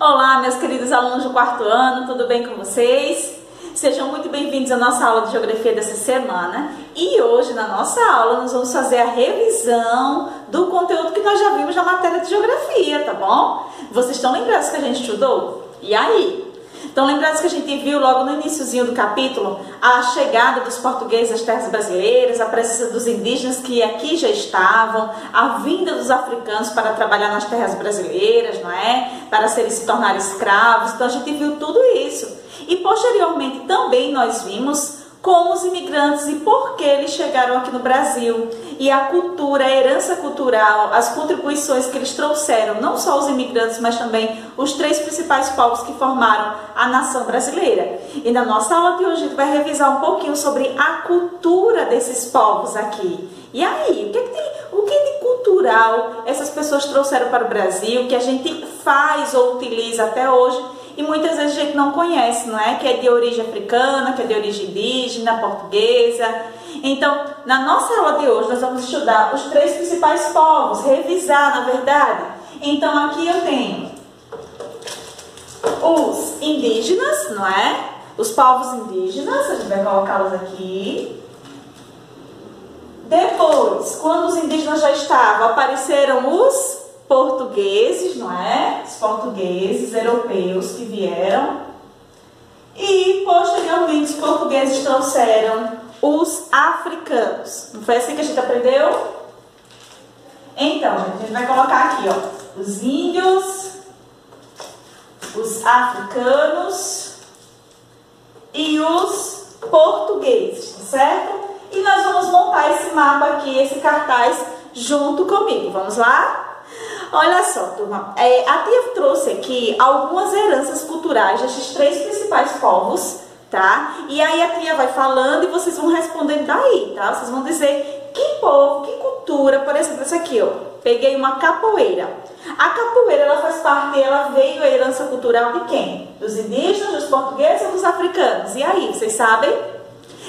Olá, meus queridos alunos do quarto ano, tudo bem com vocês? Sejam muito bem-vindos à nossa aula de Geografia dessa semana. E hoje, na nossa aula, nós vamos fazer a revisão do conteúdo que nós já vimos na matéria de Geografia, tá bom? Vocês estão lembrados que a gente estudou? E aí? Estão lembrados que a gente viu logo no iniciozinho do capítulo a chegada dos portugueses às terras brasileiras, a presença dos indígenas que aqui já estavam, a vinda dos africanos para trabalhar nas terras brasileiras, não é? Para se tornar escravos. Então a gente viu tudo isso. E posteriormente também nós vimos como os imigrantes e por que eles chegaram aqui no Brasil. E a cultura, a herança cultural, as contribuições que eles trouxeram, não só os imigrantes, mas também os três principais povos que formaram a nação brasileira. E na nossa aula de hoje a gente vai revisar um pouquinho sobre a cultura desses povos aqui. E aí, o que de cultural essas pessoas trouxeram para o Brasil, que a gente faz ou utiliza até hoje, e muitas vezes a gente não conhece, não é? Que é de origem africana, que é de origem indígena, portuguesa. Então, na nossa aula de hoje, nós vamos estudar os três principais povos, revisar, na verdade. Então, aqui eu tenho os indígenas, não é? Os povos indígenas, a gente vai colocá-los aqui. Depois, quando os indígenas já estavam, apareceram os portugueses, não é? Os portugueses, europeus que vieram. E, posteriormente, os portugueses trouxeram os africanos. Não foi assim que a gente aprendeu? Então, a gente vai colocar aqui, ó, os índios, os africanos e os portugueses, tá certo? E nós vamos montar esse mapa aqui, esse cartaz, junto comigo. Vamos lá? Olha só, turma, a tia trouxe aqui algumas heranças culturais desses três principais povos, tá? E aí a tia vai falando e vocês vão respondendo daí, tá? Vocês vão dizer que povo, que cultura, por exemplo, essa aqui, ó. Peguei uma capoeira. A capoeira, ela faz parte, ela veio a herança cultural de quem? Dos indígenas, dos portugueses ou dos africanos? E aí, vocês sabem?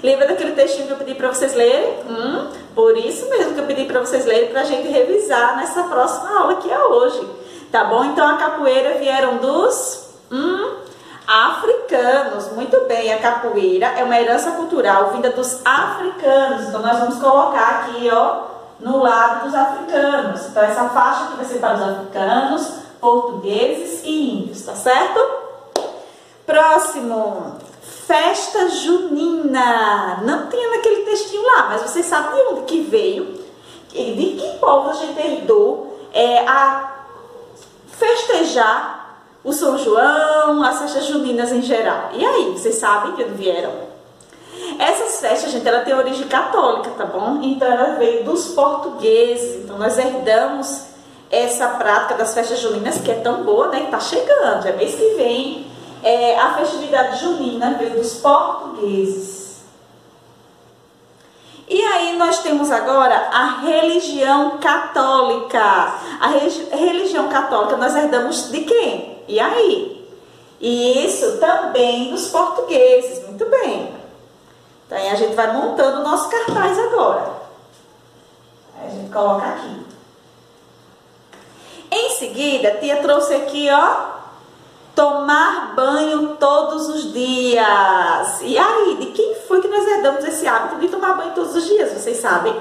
Lembra daquele textinho que eu pedi para vocês lerem? Por isso mesmo que eu pedi para vocês lerem, para a gente revisar nessa próxima aula que é hoje. Tá bom? Então, a capoeira vieram dos africanos. Muito bem, a capoeira é uma herança cultural vinda dos africanos. Então, nós vamos colocar aqui, ó, no lado dos africanos. Então, essa faixa aqui vai ser para os africanos, portugueses e índios, tá certo? Próximo. Festa junina. Não tinha naquele textinho lá, mas vocês sabem de onde que veio, de que povo a gente herdou a festejar o São João, as festas juninas em geral. E aí, vocês sabem de onde vieram? Essas festas, gente, ela tem origem católica, tá bom? Então ela veio dos portugueses. Então nós herdamos essa prática das festas juninas, que é tão boa, né? Que tá chegando, é mês que vem. A festividade junina veio dos portugueses. E aí nós temos agora a religião católica. A religião católica nós herdamos de quem? E aí? E isso também dos portugueses. Muito bem. Então aí a gente vai montando o nosso cartaz agora. Aí a gente coloca aqui. Em seguida, a tia trouxe aqui, ó, tomar banho todos os dias. E aí, de quem foi que nós herdamos esse hábito de tomar banho todos os dias? Vocês sabem?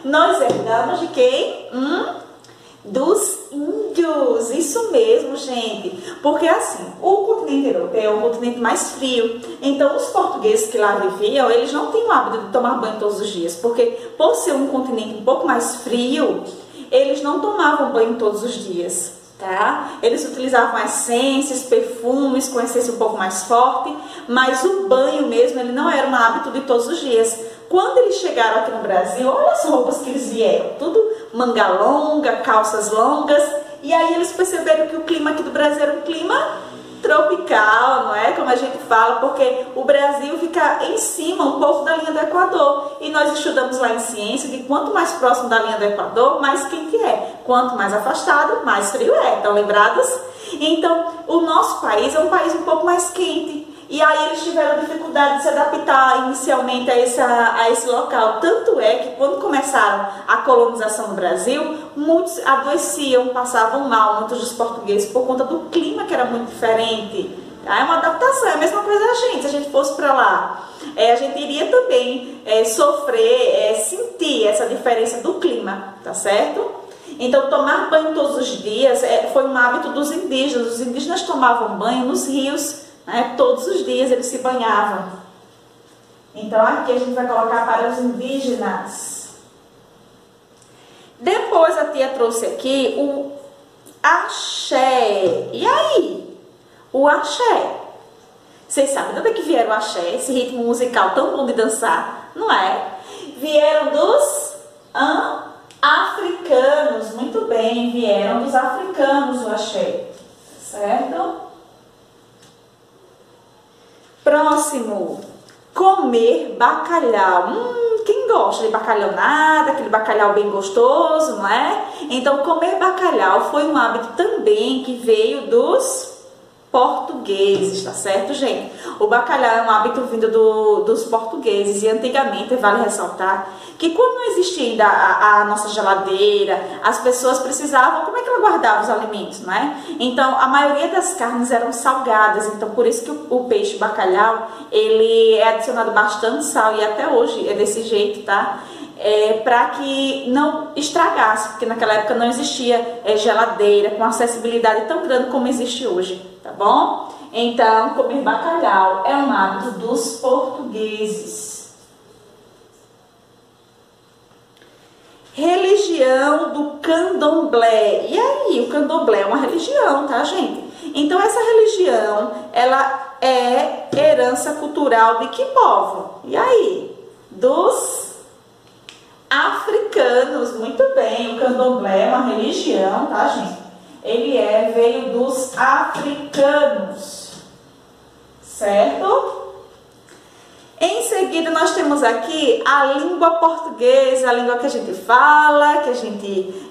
Nós herdamos de quem? Dos índios. Isso mesmo, gente. Porque assim, o continente europeu é um continente mais frio. Então, os portugueses que lá viviam, eles não têm o hábito de tomar banho todos os dias. Porque, por ser um continente um pouco mais frio, eles não tomavam banho todos os dias. Tá? Eles utilizavam essências, perfumes com essência um pouco mais forte, mas o banho mesmo, ele não era um hábito de todos os dias. Quando eles chegaram aqui no Brasil, olha as roupas que eles vieram, tudo manga longa, calças longas, e aí eles perceberam que o clima aqui do Brasil era um clima tropical, não é? Como a gente fala, porque o Brasil fica em cima um pouco da linha do Equador, e nós estudamos lá em ciência que quanto mais próximo da linha do Equador, mais quente é, quanto mais afastado, mais frio é. Estão lembrados? Então, o nosso país é um país um pouco mais quente, E aí eles tiveram dificuldade de se adaptar inicialmente a esse local. Tanto é que quando começaram a colonização no Brasil, muitos adoeciam, passavam mal, muitos dos portugueses, por conta do clima que era muito diferente. É uma adaptação, é a mesma coisa da gente. Se a gente fosse para lá, a gente iria também sofrer, sentir essa diferença do clima, tá certo? Então, tomar banho todos os dias foi um hábito dos indígenas. Os indígenas tomavam banho nos rios, né? Todos os dias eles se banhavam. Então, aqui a gente vai colocar para os indígenas. Depois a tia trouxe aqui o axé. E aí? O axé. Vocês sabem de onde é que vieram o axé? Esse ritmo musical tão bom de dançar, não é? Vieram dos africanos. Muito bem, vieram dos africanos o axé. Certo? Próximo. Comer bacalhau. Quem gosta de bacalhau nada, aquele bacalhau bem gostoso, não é? Então, comer bacalhau foi um hábito também que veio dos portugueses, tá certo, gente? O bacalhau é um hábito vindo dos portugueses e antigamente, vale ressaltar, que quando não existia ainda a nossa geladeira, as pessoas precisavam, como é que ela guardava os alimentos, né? Então, a maioria das carnes eram salgadas, então por isso que o peixe bacalhau, ele é adicionado bastante sal e até hoje é desse jeito, tá? Para que não estragasse, porque naquela época não existia geladeira com acessibilidade tão grande como existe hoje, tá bom? Então, comer bacalhau é um hábito dos portugueses. Religião do candomblé. E aí, o candomblé é uma religião, tá, gente? Então, essa religião, ela é herança cultural de que povo? E aí? Dos africanos. Muito bem, o candomblé é uma religião, tá, gente? Ele veio dos africanos, certo? Em seguida, nós temos aqui a língua portuguesa, a língua que a gente fala, que a gente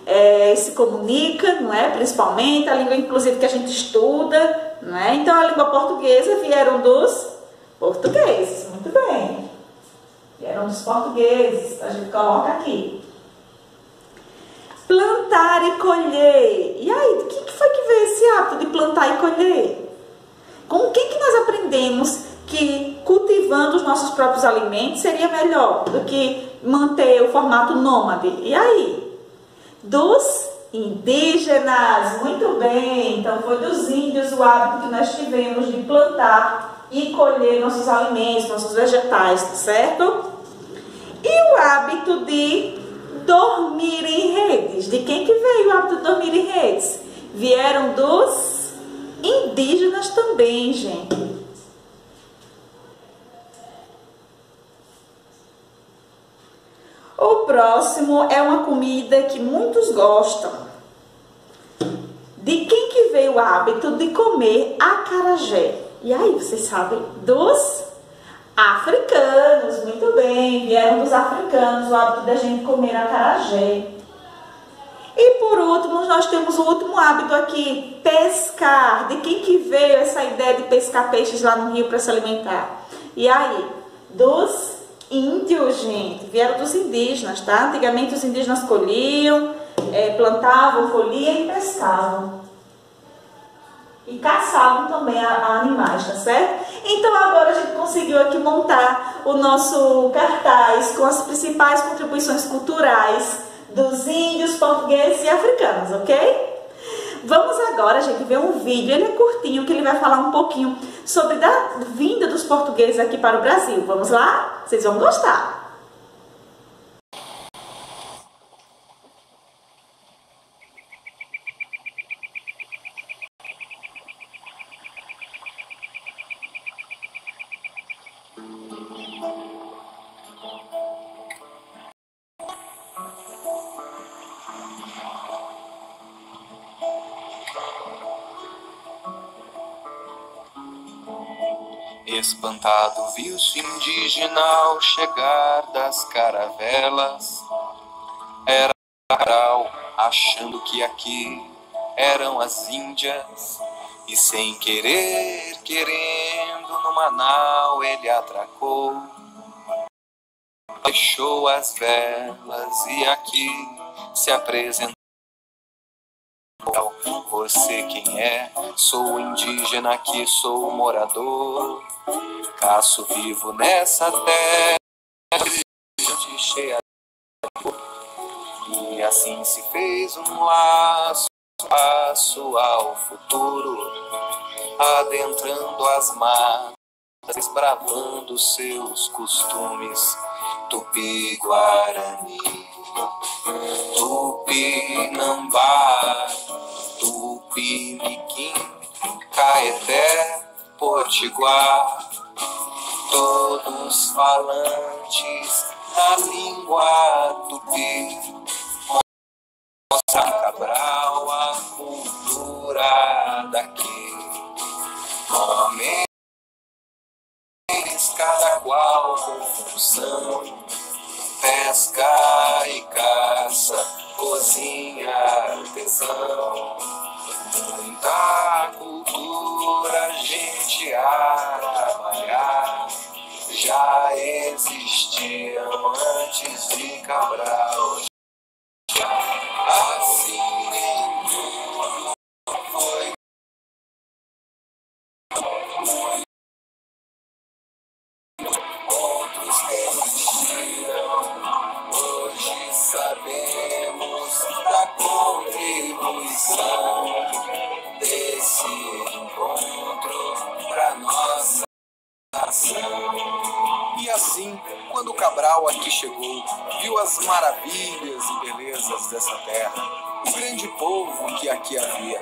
se comunica, não é? Principalmente, a língua, inclusive, que a gente estuda, não é? Então, a língua portuguesa vieram dos portugueses, muito bem. Vieram dos portugueses, a gente coloca aqui. Plantar e colher. E aí, o que foi que veio esse hábito de plantar e colher? Com o que nós aprendemos que cultivando os nossos próprios alimentos seria melhor do que manter o formato nômade? E aí? Dos indígenas. Muito bem. Então, foi dos índios o hábito que nós tivemos de plantar e colher nossos alimentos, nossos vegetais, tá certo? E o hábito de dormir em redes. De quem que veio o hábito de dormir em redes? Vieram dos indígenas também, gente. O próximo é uma comida que muitos gostam. De quem que veio o hábito de comer acarajé? E aí, vocês sabem? Dos africanos, muito bem, vieram dos africanos o hábito da gente comer acarajé. E por último, nós temos o último hábito aqui, pescar. De quem que veio essa ideia de pescar peixes lá no rio para se alimentar? E aí? Dos índios, gente, vieram dos indígenas, tá? Antigamente os indígenas colhiam, plantavam, colhiam e pescavam. E caçavam também a animais, tá certo? Então agora a gente conseguiu aqui montar o nosso cartaz com as principais contribuições culturais dos índios, portugueses e africanos, ok? Vamos agora, gente, ver um vídeo, ele é curtinho, que ele vai falar um pouquinho sobre a vinda dos portugueses aqui para o Brasil. Vamos lá? Vocês vão gostar. Espantado viu-se indígena ao chegar das caravelas. Era Cabral, achando que aqui eram as Índias, e sem querer, querendo, Chegando no Manaus, ele atracou, deixou as velas e aqui se apresentou. Você quem é? Sou indígena aqui, sou morador. Caço vivo nessa terra cheia de cor. E assim se fez um laço, passo ao futuro, adentrando as matas, desbravando seus costumes. Tupi-Guarani, Tupinambá, Tupiniquim, Caeté, Potiguar, todos falantes da língua tupi. Mostra Cabral a cultura daqui. Homens, cada qual com função, pesca e caça, cozinha, artesão. Muita cultura, gente a trabalhar, já existiam antes de Cabral. Assim foi. Outros resistiram, hoje sabemos da contribuição desse encontro para nossa nação. E assim, quando Cabral aqui chegou, viu as maravilhas e belezas dessa terra, o grande povo que aqui havia.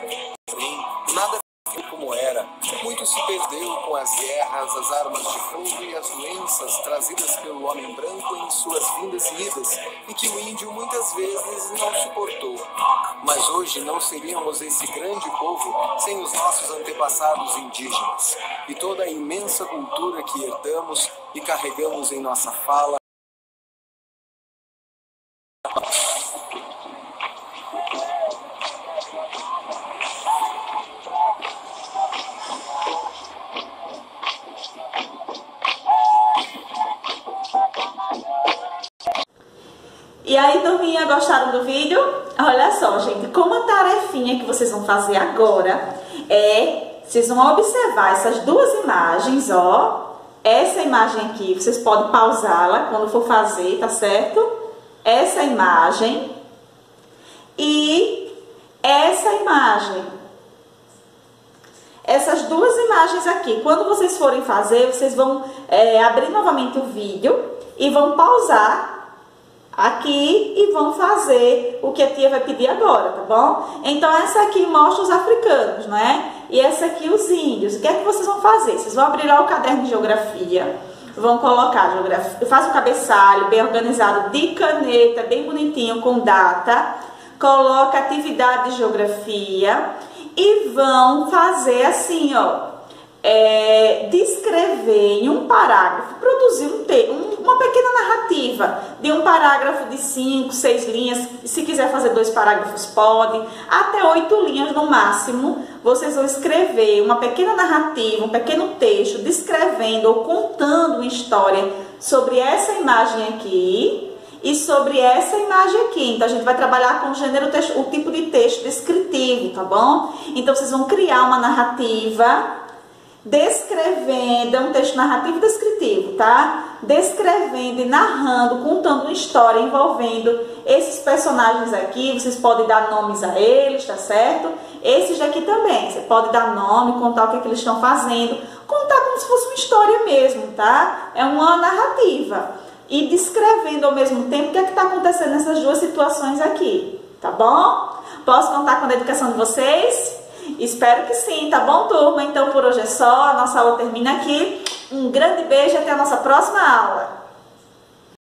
Porém, nada ficou como era. Muito se perdeu com as guerras, as armas de fogo e as doenças trazidas pelo homem branco em suas vindas e idas, e que o índio muitas vezes não suportou. Mas hoje não seríamos esse grande povo sem os nossos antepassados indígenas e toda a imensa cultura que herdamos e carregamos em nossa fala. E aí, turminha, gostaram do vídeo? Olha só, gente, como a tarefinha que vocês vão fazer agora vocês vão observar essas duas imagens, ó. Essa imagem aqui, vocês podem pausá-la quando for fazer, tá certo? Essa imagem e essa imagem. Essas duas imagens aqui, quando vocês forem fazer, vocês vão abrir novamente o vídeo e vão pausar aqui e vão fazer o que a tia vai pedir agora, tá bom? Então essa aqui mostra os africanos, né? E essa aqui os índios. O que é que vocês vão fazer? Vocês vão abrir lá o caderno de geografia, vão colocar geografia, faz o cabeçalho bem organizado de caneta, bem bonitinho, com data, coloca atividade de geografia e vão fazer assim, ó. Descrever em um parágrafo, produzir uma pequena narrativa de um parágrafo de 5, 6 linhas, se quiser fazer 2 parágrafos pode, até 8 linhas no máximo. Vocês vão escrever uma pequena narrativa, um pequeno texto, descrevendo ou contando uma história sobre essa imagem aqui e sobre essa imagem aqui. Então a gente vai trabalhar com o gênero, o tipo de texto descritivo, tá bom? Então vocês vão criar uma narrativa descrevendo, é um texto narrativo descritivo, tá? Descrevendo e narrando, contando uma história envolvendo esses personagens aqui. Vocês podem dar nomes a eles, tá certo? Esses daqui também, você pode dar nome, contar o que é que eles estão fazendo, contar como se fosse uma história mesmo, tá? É uma narrativa. E descrevendo ao mesmo tempo o que é que está acontecendo nessas duas situações aqui, tá bom? Posso contar com a dedicação de vocês? Espero que sim, tá bom, turma? Então por hoje é só, a nossa aula termina aqui. Um grande beijo e até a nossa próxima aula.